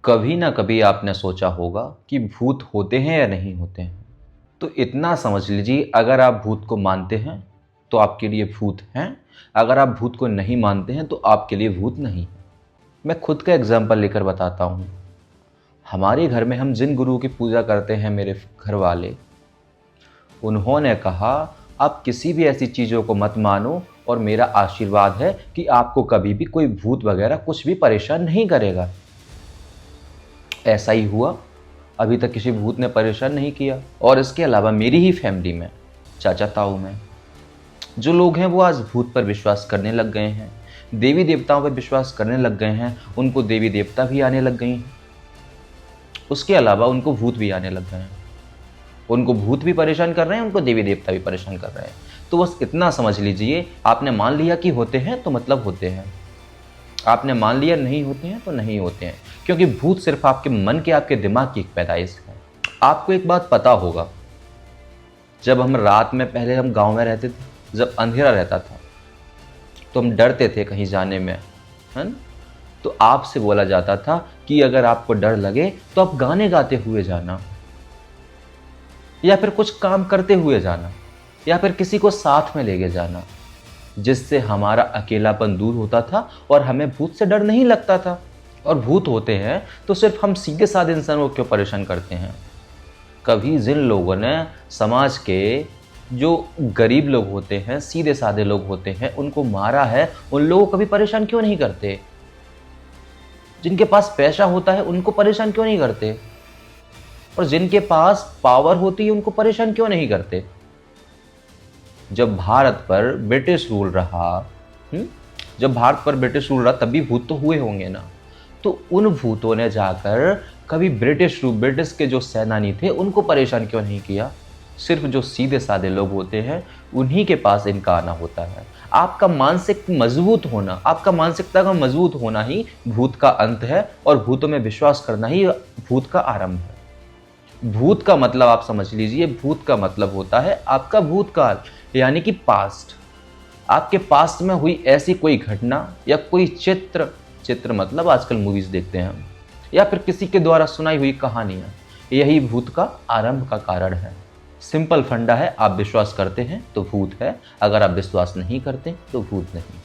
कभी ना कभी आपने सोचा होगा कि भूत होते हैं या नहीं होते हैं। तो इतना समझ लीजिए, अगर आप भूत को मानते हैं तो आपके लिए भूत हैं, अगर आप भूत को नहीं मानते हैं तो आपके लिए भूत नहीं है। मैं खुद का एग्जाम्पल लेकर बताता हूँ। हमारे घर में हम जिन गुरु की पूजा करते हैं, मेरे घर वाले, उन्होंने कहा आप किसी भी ऐसी चीज़ों को मत मानो और मेरा आशीर्वाद है कि आपको कभी भी कोई भूत वगैरह कुछ भी परेशान नहीं करेगा। ऐसा ही हुआ, अभी तक किसी भूत ने परेशान नहीं किया। और इसके अलावा मेरी ही फैमिली में, चाचा ताऊ में, जो लोग हैं वो आज भूत पर विश्वास करने लग गए हैं, देवी देवताओं पर विश्वास करने लग गए हैं। उनको देवी देवता भी आने लग गई हैं, उसके अलावा उनको भूत भी आने लग गए हैं। उनको भूत भी परेशान कर रहे हैं, उनको देवी देवता भी परेशान कर रहे हैं। तो बस इतना समझ लीजिए, आपने मान लिया कि होते हैं तो मतलब होते हैं, आपने मान लिया नहीं होते हैं तो नहीं होते हैं। क्योंकि भूत सिर्फ आपके मन के, आपके दिमाग की एक पैदाइश है। आपको एक बात पता होगा, जब हम रात में, पहले हम गांव में रहते थे, जब अंधेरा रहता था तो हम डरते थे कहीं जाने में, है ना। तो आपसे बोला जाता था कि अगर आपको डर लगे तो आप गाने गाते हुए जाना, या फिर कुछ काम करते हुए जाना, या फिर किसी को साथ में लेके जाना, जिससे हमारा अकेलापन दूर होता था और हमें भूत से डर नहीं लगता था। और भूत होते हैं तो सिर्फ हम सीधे साधे इंसानों को क्यों परेशान करते हैं। कभी जिन लोगों ने समाज के जो गरीब लोग होते हैं, सीधे साधे लोग होते हैं, उनको मारा है, उन लोगों को कभी परेशान क्यों नहीं करते। जिनके पास पैसा होता है उनको परेशान क्यों नहीं करते, और जिनके पास पावर होती है उनको परेशान क्यों नहीं करते। जब भारत पर ब्रिटिश रूल रहा, जब भारत पर ब्रिटिश रूल रहा, तब भी भूत तो हुए होंगे ना। तो उन भूतों ने जाकर कभी ब्रिटिश के जो सेनानी थे उनको परेशान क्यों नहीं किया। सिर्फ जो सीधे साधे लोग होते हैं उन्हीं के पास इनका आना होता है। आपका मानसिक मजबूत होना, आपका मानसिकता का मजबूत होना ही भूत का अंत है, और भूतों में विश्वास करना ही भूत का आरंभ है। भूत का मतलब आप समझ लीजिए, भूत का मतलब होता है आपका भूतकाल, यानी कि पास्ट। आपके पास्ट में हुई ऐसी कोई घटना या कोई चित्र मतलब आजकल मूवीज देखते हैं हम, या फिर किसी के द्वारा सुनाई हुई कहानियां, यही भूत का आरंभ का कारण है। सिंपल फंडा है, आप विश्वास करते हैं तो भूत है, अगर आप विश्वास नहीं करते तो भूत नहीं।